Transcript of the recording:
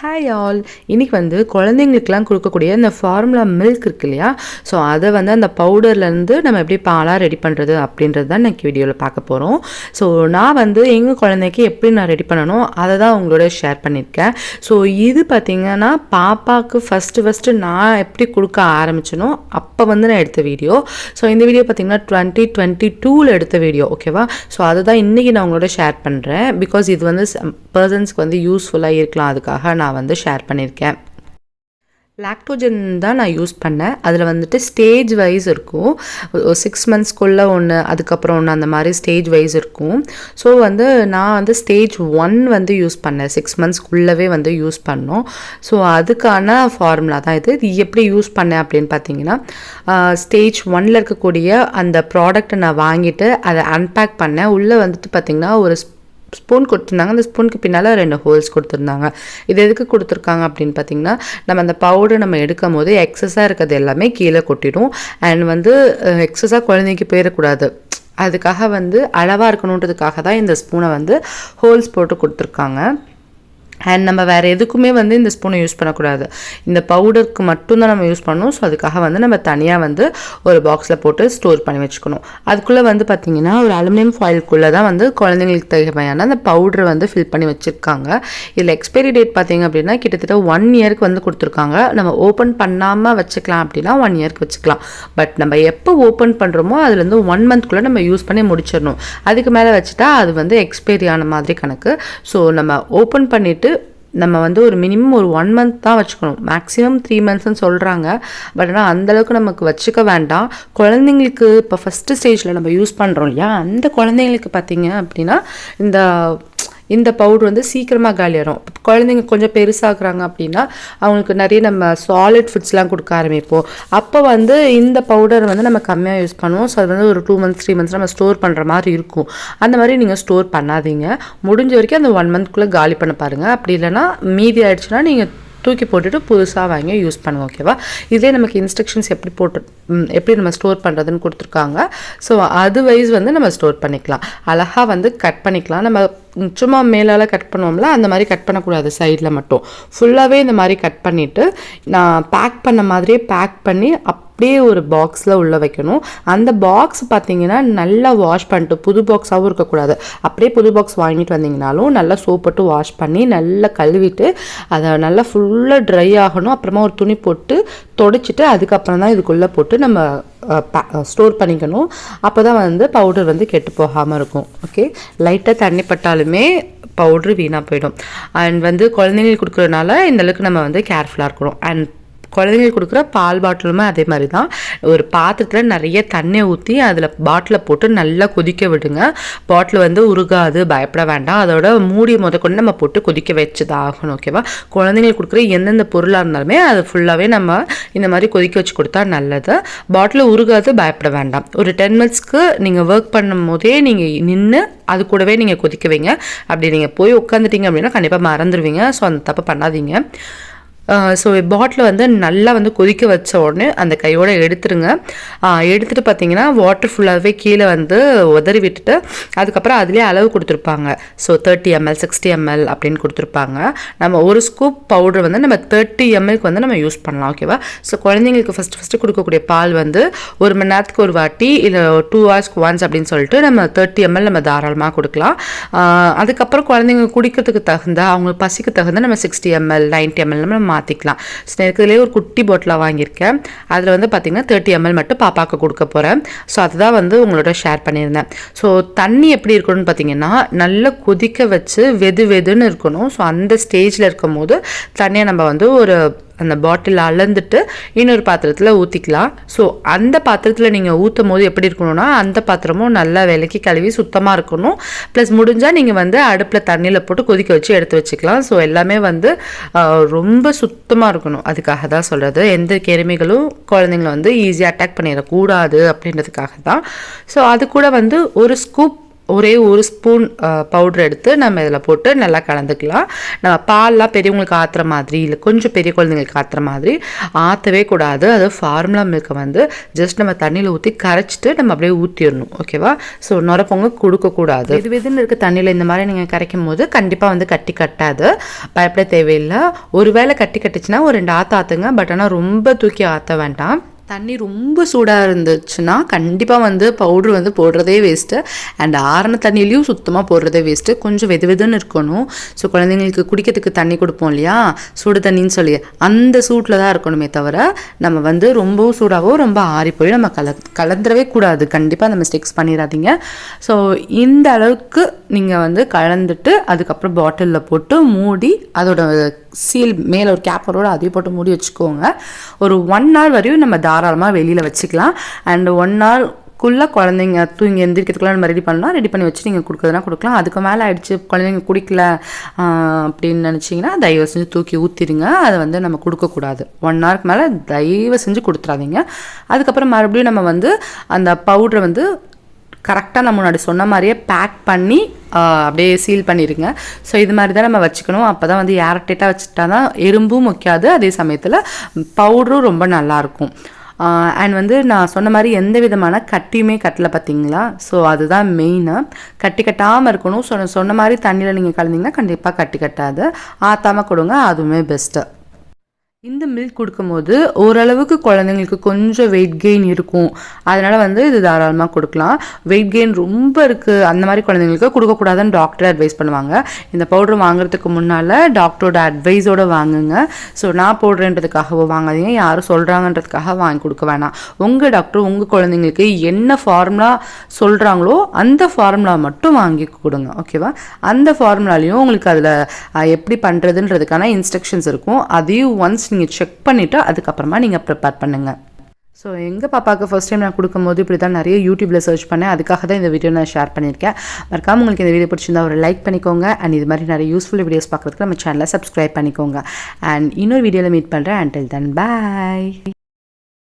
Hi all. இன்றைக்கி வந்து குழந்தைங்களுக்கெலாம் கொடுக்கக்கூடிய இந்த ஃபார்முலா மில்க் இருக்கு இல்லையா, ஸோ அதை வந்து அந்த பவுடர்லேருந்து நம்ம எப்படி பாலாக ரெடி பண்ணுறது அப்படின்றது தான் இன்றைக்கி வீடியோவில் பார்க்க போகிறோம். ஸோ நான் வந்து எங்கள் குழந்தைக்கு எப்படி நான் ரெடி பண்ணணும் அதை தான் உங்களோட ஷேர் பண்ணியிருக்கேன். ஸோ இது பார்த்திங்கன்னா பாப்பாவுக்கு ஃபஸ்ட்டு நான் எப்படி கொடுக்க ஆரம்பிச்சனோ அப்போ வந்து நான் எடுத்த வீடியோ. ஸோ இந்த வீடியோ பார்த்திங்கன்னா 2022 எடுத்த வீடியோ, ஓகேவா. ஸோ அதை தான் இன்றைக்கி நான் உங்களோட ஷேர் பண்ணுறேன். பிகாஸ் இது வந்து பர்சன்ஸ்க்கு வந்து யூஸ்ஃபுல்லாக இருக்கலாம், அதுக்காக நான் வந்து ஷேர் பண்ணியிருக்கேன். லாக்டோஜன் தான் நான் யூஸ் பண்ணேன். அதில் வந்துட்டு ஸ்டேஜ் வைஸ் இருக்கும். 6 மந்த்ஸ்க்குள்ளே ஒன்று, அதுக்கப்புறம் ஒன்று, அந்த மாதிரி ஸ்டேஜ் வைஸ் இருக்கும். ஸோ வந்து நான் வந்து ஸ்டேஜ் 1 வந்து யூஸ் பண்ணேன். 6 மந்த்ஸ்க்குள்ளவே வந்து யூஸ் பண்ணோம். ஸோ அதுக்கான ஃபார்முலா தான் இது. இது எப்படி யூஸ் பண்ணேன் அப்படின்னு பார்த்தீங்கன்னா, ஸ்டேஜ் 1ல் இருக்கக்கூடிய அந்த ப்ராடக்ட்டை நான் வாங்கிட்டு அதை அன்பேக் பண்ணேன். உள்ளே வந்துட்டு பார்த்திங்கன்னா ஒரு ஸ்பூன் கொடுத்துருந்தாங்க. அந்த ஸ்பூனுக்கு பின்னால் 2 ஹோல்ஸ் கொடுத்துருந்தாங்க. இது எதுக்கு கொடுத்துருக்காங்க அப்படின்னு பார்த்தீங்கன்னா, நம்ம அந்த பவுடர் நம்ம எடுக்கும் போது எக்ஸஸாக இருக்கிறது எல்லாமே கீழே கொட்டிடும். அண்ட் வந்து எக்ஸஸாக குழந்தைக்கு போயிடக்கூடாது, அதுக்காக வந்து அளவாக இருக்கணுன்றதுக்காக தான் இந்த ஸ்பூனை வந்து ஹோல்ஸ் போட்டு கொடுத்துருக்காங்க. அண்ட் நம்ம வேறு எதுக்குமே வந்து இந்த ஸ்பூனை யூஸ் பண்ணக்கூடாது, இந்த பவுடருக்கு மட்டும்தான் நம்ம யூஸ் பண்ணணும். ஸோ அதுக்காக வந்து நம்ம தனியாக வந்து ஒரு பாக்ஸில் போட்டு ஸ்டோர் பண்ணி வச்சுக்கணும். அதுக்குள்ளே வந்து பார்த்திங்கன்னா ஒரு அலுமினியம் ஃபாயிலுக்குள்ளே தான் வந்து குழந்தைங்களுக்கு தேவையான அந்த பவுடரை வந்து ஃபில் பண்ணி வச்சுருக்காங்க. இதில் எக்ஸ்பைரி டேட் பார்த்திங்க அப்படின்னா கிட்டத்தட்ட 1 இயருக்கு வந்து கொடுத்துருக்காங்க. நம்ம ஓப்பன் பண்ணாமல் வச்சுக்கலாம் அப்படின்னா 1 இயருக்கு வச்சுக்கலாம். பட் நம்ம எப்போ ஓப்பன் பண்ணுறோமோ அதுலேருந்து 1 மந்த்குள்ளே நம்ம யூஸ் பண்ணி முடிச்சிடணும். அதுக்கு மேலே வச்சுட்டா அது வந்து எக்ஸ்பைரி ஆன மாதிரி கணக்கு. ஸோ நம்ம ஓப்பன் பண்ணிவிட்டு நம்ம வந்து ஒரு மினிமம் ஒரு 1 மந்த் தான் வச்சுக்கணும். மேக்ஸிமம் 3 மந்த்ஸ்ன்னு சொல்கிறாங்க. பட் ஆனால் அந்தளவுக்கு நமக்கு வச்சுக்க வேண்டாம். குழந்தைங்களுக்கு இப்போ ஃபஸ்ட்டு ஸ்டேஜில் நம்ம யூஸ் பண்ணுறோம் இல்லையா, அந்த குழந்தைங்களுக்கு பார்த்திங்க அப்படின்னா இந்த பவுடர் வந்து சீக்கிரமாக காலியாகிடும். குழந்தைங்க கொஞ்சம் பெருசாகிறாங்க அப்படின்னா அவங்களுக்கு நிறைய நம்ம சாலிட் ஃபுட்ஸ்லாம் கொடுக்க ஆரம்பிப்போம். அப்போ வந்து இந்த பவுடர் வந்து நம்ம கம்மியாக யூஸ் பண்ணுவோம். ஸோ அது வந்து ஒரு 2 மந்த்ஸ் 3 மந்த்ஸ் நம்ம ஸ்டோர் பண்ணுற மாதிரி இருக்கும். அந்த மாதிரி நீங்கள் ஸ்டோர் பண்ணாதீங்க. முடிஞ்ச வரைக்கும் அந்த 1 மந்த்குள்ளே காலி பண்ண பாருங்கள். அப்படி இல்லைனா மீதி ஆகிடுச்சுன்னா நீங்கள் தூக்கி போட்டுட்டு புதுசாக வாங்கி யூஸ் பண்ணுவோம், ஓகேவா. இதே நமக்கு இன்ஸ்ட்ரக்ஷன்ஸ் எப்படி நம்ம ஸ்டோர் பண்ணுறதுன்னு கொடுத்துருக்காங்க. ஸோ அது வைஸ் வந்து நம்ம ஸ்டோர் பண்ணிக்கலாம். அழகாக வந்து கட் பண்ணிக்கலாம். நம்ம சும்மா மேலால் கட் பண்ணுவோம்ல, அந்த மாதிரி கட் பண்ணக்கூடாது, சைடில் மட்டும் ஃபுல்லாகவே இந்த மாதிரி கட் பண்ணிவிட்டு நான் பேக் பண்ண மாதிரியே பேக் பண்ணி அப்படியே ஒரு பாக்ஸில் உள்ளே வைக்கணும். அந்த பாக்ஸ் பார்த்திங்கன்னா நல்லா வாஷ் பண்ணிட்டு, புது பாக்ஸாகவும் இருக்கக்கூடாது. அப்படியே புது பாக்ஸ் வாங்கிட்டு வந்தீங்கனாலும் நல்லா சோப் போட்டு வாஷ் பண்ணி நல்லா கழுவிட்டு அதை நல்லா ஃபுல்லாக ட்ரை ஆகணும். அப்புறமா ஒரு துணி போட்டு தொடச்சிட்டு அதுக்கப்புறம் தான் இதுக்குள்ளே போட்டு நம்ம ஸ்டோர் பண்ணிக்கணும். அப்போ தான் வந்து பவுடர் வந்து கெட்டு போகாமல் இருக்கும். ஓகே, லைட்டாக தண்ணி பட்டாலுமே பவுட்ரு வீணாக போயிடும். அண்ட் வந்து குழந்தைங்களுக்கு கொடுக்குறதுனால இந்தளவுக்கு நம்ம வந்து கேர்ஃபுல்லாக இருக்கணும். அண்ட் குழந்தைங்களுக்கு கொடுக்குற பால் பாட்டிலுமே அதே மாதிரி தான். ஒரு பாத்திரத்தில் நிறைய தண்ணி ஊற்றி அதில் பாட்டிலை போட்டு நல்லா கொதிக்க விடுங்க. பாட்டில் வந்து உருகாது, பயப்பட வேண்டாம். அதோட மூடி கொண்டு நம்ம போட்டு கொதிக்க வச்சு தான் ஆகணும், ஓகேவா. குழந்தைங்களுக்கு கொடுக்குற எந்தெந்த பொருளாக இருந்தாலுமே அது ஃபுல்லாகவே நம்ம இந்த மாதிரி கொதிக்க வச்சு கொடுத்தா நல்லது. பாட்டில் உருகாது, பயப்பட வேண்டாம். ஒரு 10 மினிட்ஸ்க்கு நீங்கள் ஒர்க் பண்ணும் போதே நீங்கள் நின்று அது கூடவே நீங்கள் கொதிக்க வைங்க. அப்படி நீங்கள் போய் உட்காந்துட்டீங்க அப்படின்னா கண்டிப்பாக மறந்துடுவீங்க. ஸோ அந்த தப்பு பண்ணாதீங்க. ஸோ பாட்டில் வந்து நல்லா வந்து கொதிக்க வச்ச உடனே அந்த கையோடு எடுத்துருங்க. எடுத்துகிட்டு பார்த்தீங்கன்னா வாட்டர் ஃபுல்லாகவே கீழே வந்து உதறி விட்டுட்டு அதுக்கப்புறம் அதுலேயே அளவு கொடுத்துருப்பாங்க. ஸோ 30 ml 60 ml அப்படின்னு கொடுத்துருப்பாங்க. நம்ம ஒரு ஸ்கூப் பவுடர் வந்து நம்ம 30 mlக்கு வந்து நம்ம யூஸ் பண்ணலாம், ஓகேவா. ஸோ குழந்தைங்களுக்கு ஃபஸ்ட்டு கொடுக்கக்கூடிய பால் வந்து 1 மணி நேரத்துக்கு ஒரு வாட்டி இல்லை 2 ஹவர்ஸ்க்கு ஒன்ஸ் அப்படின்னு சொல்லிட்டு நம்ம 30 ml நம்ம தாராளமாக கொடுக்கலாம். அதுக்கப்புறம் குழந்தைங்க குடிக்கிறதுக்கு தகுந்த, அவங்களுக்கு பசிக்கு தகுந்த நம்ம 60 ml 90 ml நம்ம மாற்றிக்கலாம். இருக்கிறதுலேயே ஒரு குட்டி பாட்டிலாக வாங்கியிருக்கேன். அதில் வந்து பார்த்திங்கன்னா 30 ml மட்டும் பாப்பாவுக்கு கொடுக்க போகிறேன். ஸோ அதுதான் வந்து உங்களோட ஷேர் பண்ணியிருந்தேன். ஸோ தண்ணி எப்படி இருக்கணும்னு பார்த்திங்கன்னா நல்லா கொதிக்க வச்சு வெதுன்னு இருக்கணும். ஸோ அந்த ஸ்டேஜில் இருக்கும் போது தண்ணியை நம்ம வந்து ஒரு அந்த பாட்டில் அளந்துட்டு இன்னொரு பாத்திரத்தில் ஊற்றிக்கலாம். ஸோ அந்த பாத்திரத்தில் நீங்கள் ஊற்றும் போது எப்படி இருக்கணும்னா அந்த பாத்திரமும் நல்லா விலக்கி கழுவி சுத்தமாக இருக்கணும். ப்ளஸ் முடிஞ்சால் நீங்கள் வந்து அடுப்பில் தண்ணியில் போட்டு கொதிக்க வச்சு எடுத்து வச்சுக்கலாம். ஸோ எல்லாமே வந்து ரொம்ப சுத்தமாக இருக்கணும். அதுக்காக தான் சொல்கிறது. எந்த கிருமிகளும் குழந்தைங்களை வந்து ஈஸியாக அட்டாக் பண்ணிடக்கூடாது அப்படின்றதுக்காக தான். ஸோ அது கூட வந்து ஒரு ஸ்கூப் ஒரே ஒரு ஸ்பூன் பவுடர் எடுத்து நம்ம இதில் போட்டு நல்லா கலந்துக்கலாம். நம்ம பால்லாம் பெரியவங்களுக்கு ஆற்றுற மாதிரி இல்லை கொஞ்சம் பெரிய குழந்தைங்களுக்கு ஆற்றுற மாதிரி ஆற்றவே கூடாது. அது ஃபார்முலா மில்கை வந்து ஜஸ்ட் நம்ம தண்ணியில் ஊற்றி கரைச்சிட்டு நம்ம அப்படியே ஊற்றிடணும். ஓகேவா? ஸோ நுரப்பொங்க கொடுக்கக்கூடாது. இது வெதுன்னு இருக்க தண்ணியில் இந்த மாதிரி நீங்கள் கரைக்கும் போது கண்டிப்பாக வந்து கட்டி கட்டாது, பயப்பட தேவையில்லை. ஒரு வேளை கட்டி கட்டுச்சுன்னா ஒரு 2 ஆற்று ஆற்றுங்க. பட் ஆனால் ரொம்ப தூக்கி ஆற்ற வேண்டாம். தண்ணி ரொம்ப சூடாக இருந்துச்சுன்னா கண்டிப்பாக வந்து பவுட்ரு வந்து போடுறதே வேஸ்ட்டு. அண்ட் ஆறின தண்ணியிலையும் சுத்தமாக போடுறதே வேஸ்ட்டு. கொஞ்சம் வெதுன்னு இருக்கணும். ஸோ குழந்தைங்களுக்கு குடிக்கிறதுக்கு தண்ணி கொடுப்போம் இல்லையா, சூடு தண்ணின்னு சொல்லி, அந்த சூட்டில் தான் இருக்கணுமே தவிர நம்ம வந்து ரொம்பவும் சூடாகவோ ரொம்ப ஆறி போய் நம்ம கலந்துடவே கூடாது. கண்டிப்பாக அந்த மிஸ்டேக்ஸ் பண்ணிடாதீங்க. ஸோ இந்த அளவுக்கு நீங்கள் வந்து கலந்துட்டு அதுக்கப்புறம் பாட்டிலில் போட்டு மூடி அதோட சீல் மேலே ஒரு கேப்பரோட அதையும் போட்டு மூடி வச்சுக்கோங்க. ஒரு 1 hour வரையும் நம்ம தாராளமாக வெளியில் வச்சுக்கலாம். அண்ட் 1 hourக்குள்ளே குழந்தைங்க தூங்கி எந்திரிக்கிறதுக்குள்ள நம்ம ரெடி பண்ணி வச்சு நீங்கள் கொடுக்குறதுனா கொடுக்கலாம். அதுக்கு மேலே ஆயிடுச்சு குழந்தைங்க குடிக்கல அப்படின்னு நினச்சிங்கன்னா தயவு செஞ்சு தூக்கி ஊற்றிடுங்க. அதை வந்து நம்ம கொடுக்கக்கூடாது. 1 hourக்கு மேலே தயவு செஞ்சு கொடுத்துறாதீங்க. அதுக்கப்புறம் மறுபடியும் நம்ம வந்து அந்த பவுடரை வந்து கரெக்டாக நம்ம முன்னாடி சொன்ன மாதிரியே பேக் பண்ணி அப்படியே சீல் பண்ணிடுங்க. ஸோ இது மாதிரி தான் நம்ம வச்சுக்கணும். அப்போ தான் வந்து ஏர்டைட்டாக வச்சுட்டா தான் எறும்பும் முக்காது, அதே சமயத்தில் பவுடரும் ரொம்ப நல்லாயிருக்கும். அண்ட் வந்து நான் சொன்ன மாதிரி எந்த விதமான கட்டியுமே கட்டலை பார்த்தீங்களா. ஸோ அதுதான் மெயினாக. கட்டி கட்டாமல் இருக்கணும். சொன்ன மாதிரி தண்ணியில் நீங்கள் கலந்தீங்கன்னா கண்டிப்பாக கட்டி கட்டாது. ஆற்றாமல் கொடுங்க, அதுவுமே பெஸ்ட்டு. இந்த மில்க் கொடுக்கும்போது ஓரளவுக்கு குழந்தைங்களுக்கு கொஞ்சம் வெயிட் கெயின் இருக்கும். அதனால் வந்து இது தாராளமாக கொடுக்கலாம். வெயிட் கெயின் ரொம்ப இருக்குது அந்த மாதிரி குழந்தைங்களுக்கு கொடுக்கக்கூடாதுன்னு டாக்டர் அட்வைஸ் பண்ணுவாங்க. இந்த பவுடர் வாங்குறதுக்கு முன்னால் டாக்டரோட அட்வைஸோடு வாங்குங்க. ஸோ நான் போடுறேன்றதுக்காகவோ வாங்காதீங்க, யாரும் சொல்கிறாங்கன்றதுக்காக வாங்கி கொடுக்க வேணாம். உங்கள் டாக்டர் உங்கள் குழந்தைங்களுக்கு என்ன ஃபார்முலா சொல்கிறாங்களோ அந்த ஃபார்முலா மட்டும் வாங்கி கொடுங்க. ஓகேவா? அந்த ஃபார்முலாலையும் உங்களுக்கு அதில் எப்படி பண்ணுறதுன்றதுக்கான இன்ஸ்ட்ரக்ஷன்ஸ் இருக்கும். அதையும் ஒன்ஸ் நீங்கள் செக் பண்ணிவிட்டு அதுக்கப்புறமா நீங்கள் ப்ரிப்பேர் பண்ணுங்கள். ஸோ எங்கள் பாப்பாவுக்கு ஃபர்ஸ்ட் டைம் நான் கொடுக்கும்போது இப்படி தான் நிறைய யூடியூப்பில் சர்ச் பண்ணேன். அதுக்காக தான் இந்த வீடியோ நான் ஷேர் பண்ணியிருக்கேன். மறக்காமல் உங்களுக்கு இந்த வீடியோ பிடிச்சிருந்தா ஒரு லைக் பண்ணிக்கோங்க. அண்ட் இது மாதிரி நிறைய யூஸ்ஃபுல் வீடியோஸ் பார்க்குறதுக்கு நம்ம சேனலை சப்ஸ்கிரைப் பண்ணிக்கோங்க. அண்ட் இன்னொரு வீடியோவில் மீட் பண்ணுறேன். அண்டில் தென் பாய்.